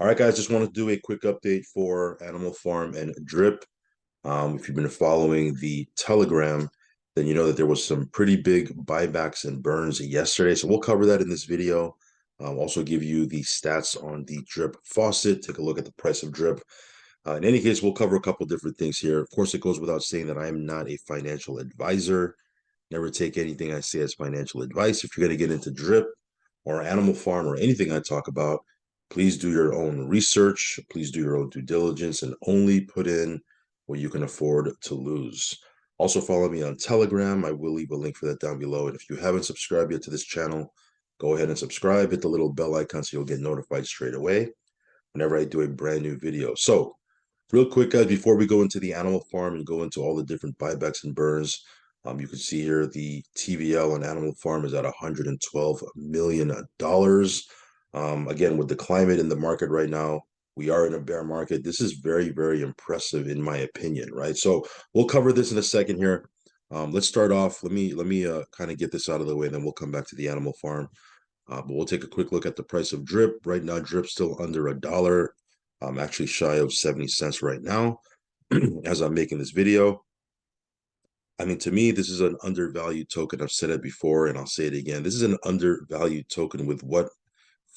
All right, guys, just want to do a quick update for Animal Farm and Drip. If you've been following the Telegram, then you know that there was some pretty big buybacks and burns yesterday. So we'll cover that in this video. Also give you the stats on the Drip faucet. Take a look at the price of Drip. In any case, we'll cover a couple different things here. Of course, it goes without saying that I am not a financial advisor. Never take anything I say as financial advice. If you're going to get into Drip or Animal Farm or anything I talk about, please do your own research. Please do your own due diligence and only put in what you can afford to lose. Also, follow me on Telegram. I will leave a link for that down below. And if you haven't subscribed yet to this channel, go ahead and subscribe. Hit the little bell icon so you'll get notified straight away whenever I do a brand new video. So, real quick, guys, before we go into the Animal Farm and go into all the different buybacks and burns, you can see here the TVL on Animal Farm is at $112 million. Again, with the climate in the market right now, we are in a bear market. This is very, very impressive in my opinion, right? So we'll cover this in a second here. Let's start off. Let me kind of get this out of the way, and then we'll come back to the Animal Farm. But we'll take a quick look at the price of Drip. Right now, Drip's still under $1. I'm actually shy of 70 cents right now as I'm making this video. I mean, to me, this is an undervalued token. I've said it before and I'll say it again. This is an undervalued token with what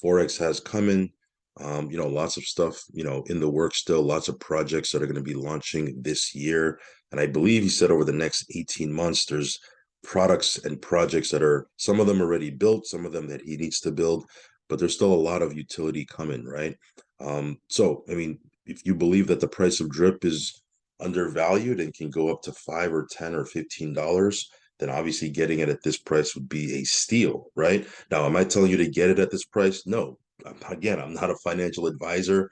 Forex has coming. Lots of stuff, in the works still, lots of projects that are going to be launching this year. And I believe he said over the next 18 months, there's products and projects that are, some of them already built, some of them that he needs to build, but there's still a lot of utility coming, right? So, I mean, if you believe that the price of Drip is undervalued and can go up to 5 or 10 or $15, then obviously getting it at this price would be a steal, right? Now, am I telling you to get it at this price? No. Again, I'm not a financial advisor.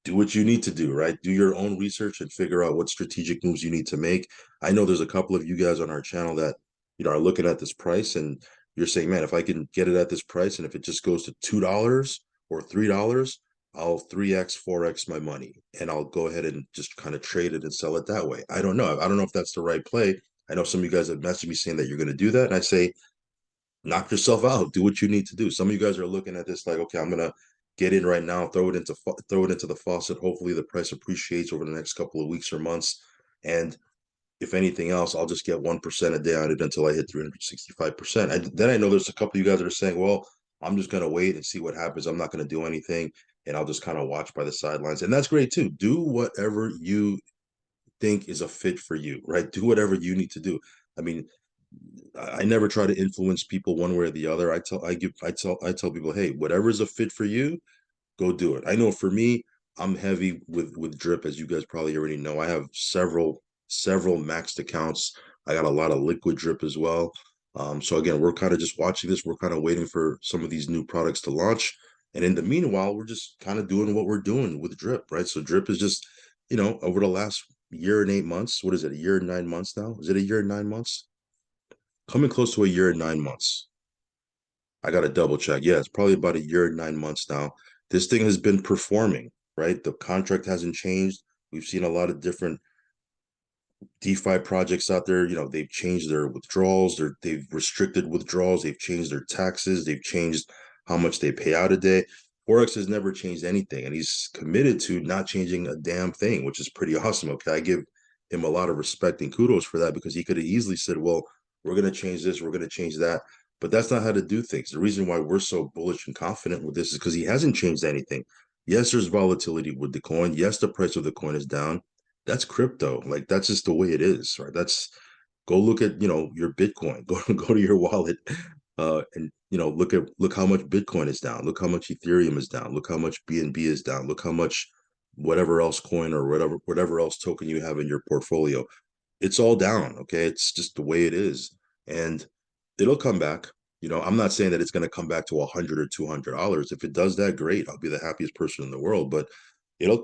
Do what you need to do, right? Do your own research and figure out what strategic moves you need to make. I know there's a couple of you guys on our channel that, are looking at this price and you're saying, man, if I can get it at this price and if it just goes to $2 or $3, I'll 3x, 4x my money and I'll go ahead and just kind of trade it and sell it that way. I don't know. I don't know if that's the right play. I know some of you guys have messaged me saying that you're going to do that. And I say, knock yourself out. Do what you need to do. Some of you guys are looking at this like, okay, I'm gonna get in right now, throw it into the faucet. Hopefully, the price appreciates over the next couple of weeks or months, and if anything else, I'll just get 1% a day on it until I hit 365%. Then I know there's a couple of you guys that are saying, well, I'm just gonna wait and see what happens. I'm not gonna do anything, and I'll just kind of watch by the sidelines, and that's great too. Do whatever you think is a fit for you, right? Do whatever you need to do. I mean, I never try to influence people one way or the other. I tell people, hey, whatever is a fit for you, go do it. I know for me, I'm heavy with Drip, as you guys probably already know. I have several maxed accounts. I got a lot of liquid Drip as well. So again, we're kind of just watching this. We're kind of waiting for some of these new products to launch. And in the meanwhile, we're just kind of doing what we're doing with Drip, right? So Drip is just, over the last year and 8 months, what is it, a year and 9 months now? Is it a year and 9 months? Coming close to a year and 9 months. I got to double check. Yeah, it's probably about a year and 9 months now. This thing has been performing, right? The contract hasn't changed. We've seen a lot of different DeFi projects out there. They've changed their withdrawals. They've restricted withdrawals. They've changed their taxes. They've changed how much they pay out a day. Forex has never changed anything, and he's committed to not changing a damn thing, which is pretty awesome. Okay, I give him a lot of respect and kudos for that because he could have easily said, "Well, we're going to change this, we're going to change that," but that's not how to do things. The reason why we're so bullish and confident with this is because he hasn't changed anything. Yes, there's volatility with the coin. Yes, the price of the coin is down. That's crypto. Like that's just the way it is, right? That's go look at your Bitcoin. Go to your wallet, and look how much Bitcoin is down. Look how much Ethereum is down. Look how much BNB is down. Look how much whatever else coin or whatever else token you have in your portfolio. It's all down. Okay, it's just the way it is, and it'll come back. I'm not saying that it's going to come back to $100 or $200. If it does that, great. I'll be the happiest person in the world. But it'll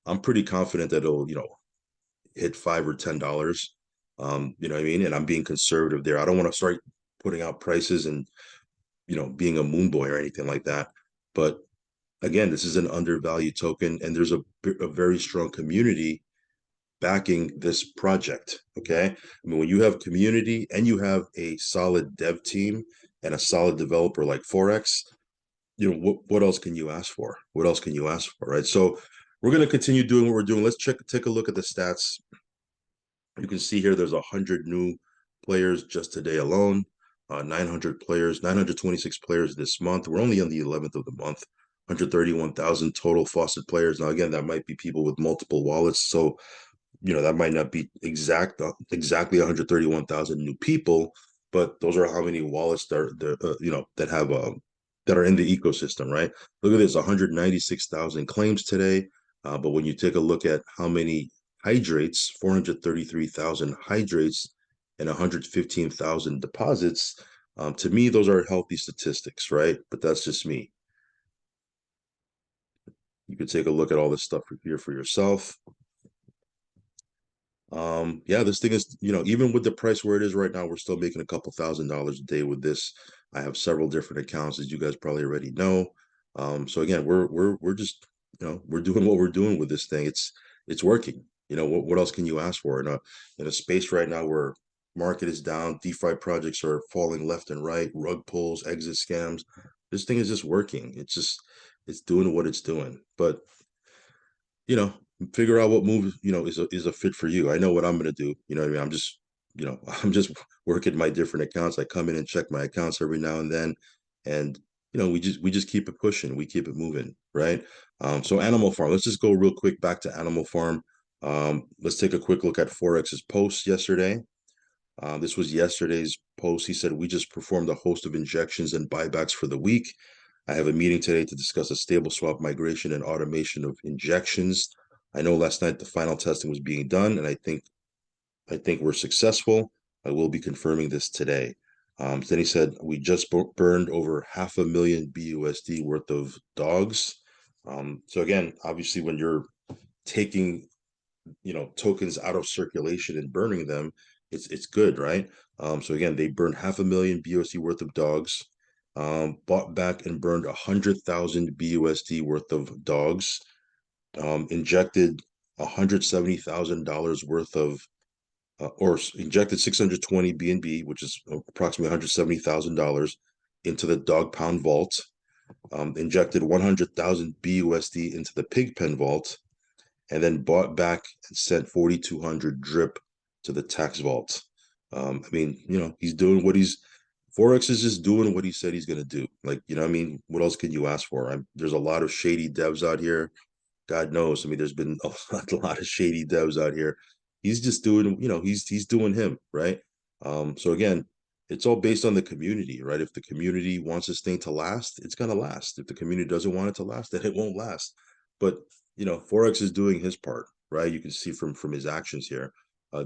I'm pretty confident that it'll hit $5 or $10. You know what I mean? And I'm being conservative there. I don't want to start putting out prices and being a moon boy or anything like that. But again, this is an undervalued token, and there's a very strong community backing this project. Okay. I mean, when you have community and you have a solid dev team and a solid developer like Forex, what else can you ask for? What else can you ask for, right? So we're going to continue doing what we're doing. Let's take a look at the stats. You can see here there's 100 new players just today alone. 900 players, 926 players this month. We're only on the 11th of the month. 131,000 total Faucet players. Now, again, that might be people with multiple wallets. So that might not be exactly 131,000 new people, but those are how many wallets that have that are in the ecosystem, right? Look at this, 196,000 claims today, but when you take a look at how many hydrates, 433,000 hydrates and 115,000 deposits, to me those are healthy statistics, right? But that's just me. You could take a look at all this stuff here for yourself. Yeah, this thing is, even with the price where it is right now, we're still making a couple $1,000s a day with this. I have several different accounts, as you guys probably already know. So again, we're just, we're doing what we're doing with this thing. It's working. What else can you ask for in a space right now where market is down, DeFi projects are falling left and right, rug pulls, exit scams. This thing is just working. It's doing what it's doing. But you know, figure out what move, is a fit for you. I know what I'm gonna do. You know what I mean? I'm just working my different accounts. I come in and check my accounts every now and then. And we just keep it pushing, we keep it moving, right? So Animal Farm, let's just go real quick back to Animal Farm. Let's take a quick look at Forex's post yesterday. This was yesterday's post. He said, we just performed a host of injections and buybacks for the week. I have a meeting today to discuss a stable swap migration and automation of injections. I know last night the final testing was being done, and I think we're successful. I will be confirming this today. Then he said, we just burned over 500,000 BUSD worth of dogs. So again, obviously when you're taking tokens out of circulation and burning them, it's good, right? So again, they burned 500,000 BUSD worth of dogs, bought back and burned 100,000 BUSD worth of dogs, injected $170,000 worth of or injected 620 BNB, which is approximately $170,000 into the dog pound vault, injected 100,000 BUSD into the pig pen vault, and then bought back and sent 4,200 drip to the tax vault. I mean, he's doing Forex is just doing what he said he's going to do. Like, I mean, what else can you ask for? There's a lot of shady devs out here. God knows. I mean, there's been a lot of shady devs out here. He's just doing, he's doing him, right? So again, it's all based on the community, right? If the community wants this thing to last, it's gonna last. If the community doesn't want it to last, then it won't last. But Forex is doing his part, right? You can see from his actions here.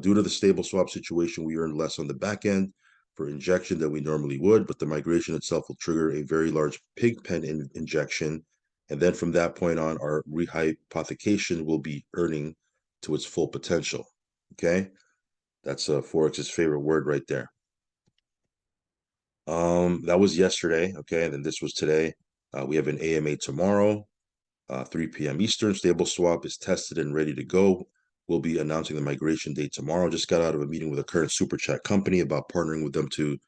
Due to the stable swap situation, we earned less on the back end for injection than we normally would, but the migration itself will trigger a very large pig pen injection, and then from that point on, our rehypothecation will be earning to its full potential. Okay, that's Forex's favorite word right there. That was yesterday. Okay, and then this was today. We have an AMA tomorrow, 3 p.m. Eastern. Stable swap is tested and ready to go. We'll be announcing the migration date tomorrow. Just got out of a meeting with a current super chat company about partnering with them to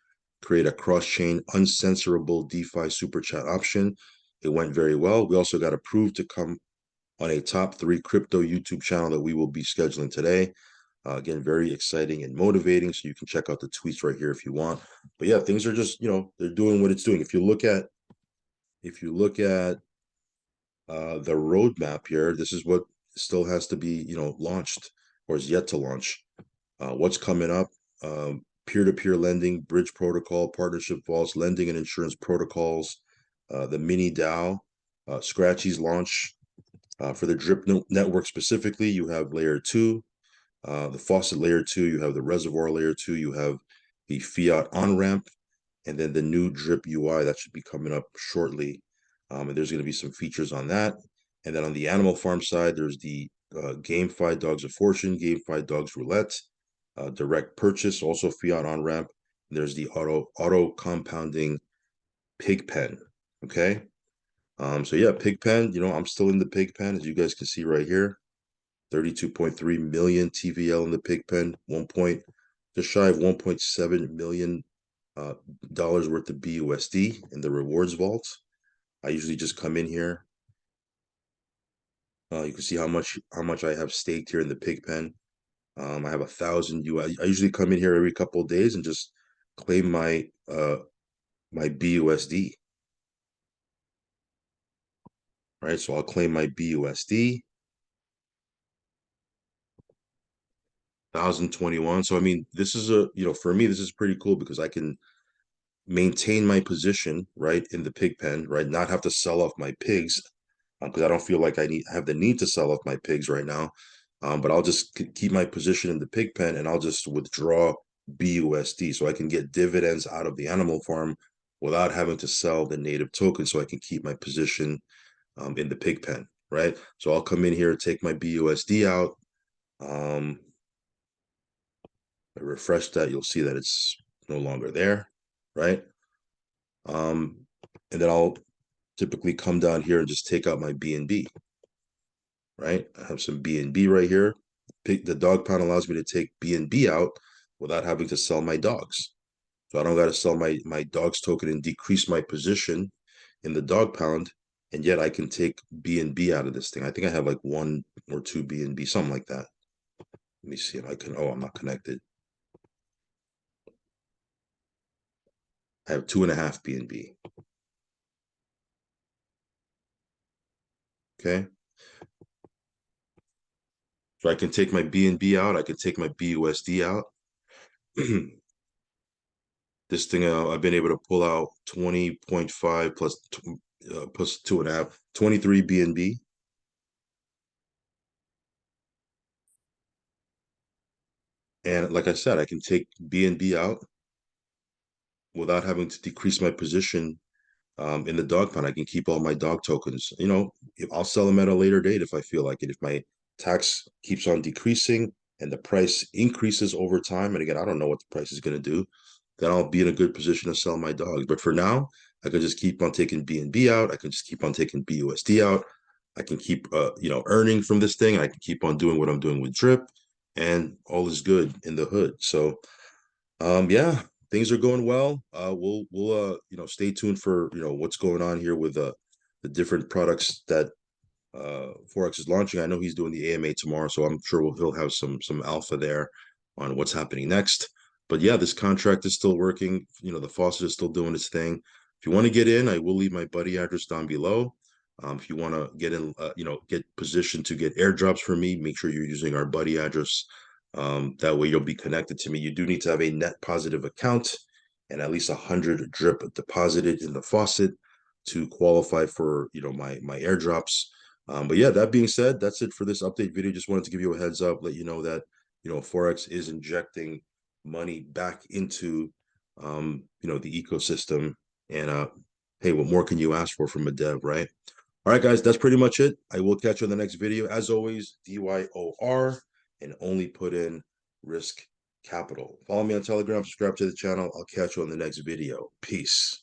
create a cross-chain uncensorable DeFi super chat option. It went very well. We also got approved to come on a top 3 crypto YouTube channel that we will be scheduling today. Again, very exciting and motivating. So you can check out the tweets right here if you want. But yeah, things are just, they're doing what it's doing. If you look at the roadmap here, this is what still has to be, launched or is yet to launch. What's coming up? Peer-to-peer lending, bridge protocol, partnership vaults, lending and insurance protocols, the mini DAO, Scratchy's launch. For the drip network specifically, you have layer 2, the faucet layer 2, you have the reservoir layer 2, you have the fiat on-ramp, and then the new drip UI that should be coming up shortly. And there's going to be some features on that. And then on the Animal Farm side, there's the GameFi Dogs of Fortune, GameFi Dogs Roulette, direct purchase, also fiat on-ramp. There's the auto compounding pig pen. Okay. So yeah, pig pen, I'm still in the pig pen, as you guys can see right here. 32.3 million TVL in the pig pen, just shy of 1.7 million dollars worth of BUSD in the rewards vault. I usually just come in here. You can see how much I have staked here in the pig pen. I have 1,000 US. I usually come in here every couple of days and just claim my BUSD, right? So I'll claim my BUSD, 1,021. So I mean, this is for me, this is pretty cool because I can maintain my position, right, in the pig pen, right? Not have to sell off my pigs because I don't feel like have the need to sell off my pigs right now. But I'll just keep my position in the pig pen and I'll just withdraw BUSD so I can get dividends out of the animal farm without having to sell the native token so I can keep my position in the pig pen, right? So I'll come in here, take my BUSD out. I refresh that, you'll see that it's no longer there, right? Um, and then I'll typically come down here and just take out my BNB, right? I have some BNB right here. The dog pound allows me to take BNB out without having to sell my dogs. So I don't got to sell my dogs token and decrease my position in the dog pound, and yet I can take BNB out of this thing. I think I have like 1 or 2 BNB, something like that. Let me see if I can. Oh, I'm not connected. I have 2.5 BNB. Okay. So I can take my BNB out. I can take my BUSD out. This thing, I've been able to pull out 20.5 plus 2.5, 23 BNB. And like I said, I can take BNB out without having to decrease my position in the dog pound. I can keep all my dog tokens. I'll sell them at a later date if I feel like it. If my tax keeps on decreasing and the price increases over time, and again, I don't know what the price is going to do, then I'll be in a good position to sell my dogs. But for now, I can just keep on taking BNB out. I can just keep on taking BUSD out. I can keep, earning from this thing. I can keep on doing what I'm doing with drip, and all is good in the hood. So yeah, things are going well. We'll stay tuned for what's going on here with the different products that Forex is launching. I know he's doing the AMA tomorrow, so I'm sure he'll have some alpha there on what's happening next. But yeah, this contract is still working. The faucet is still doing its thing. If you want to get in, I will leave my buddy address down below. If you want to get in, get positioned to get airdrops from me, make sure you're using our buddy address. That way you'll be connected to me. You do need to have a net positive account and at least 100 drip deposited in the faucet to qualify for my airdrops. But yeah, that being said, that's it for this update video. Just wanted to give you a heads up, let you know that Forex is injecting money back into the ecosystem. And hey, what more can you ask for from a dev, right? All right, guys, that's pretty much it. I will catch you in the next video. As always, DYOR, and only put in risk capital. Follow me on Telegram, subscribe to the channel. I'll catch you on the next video. Peace.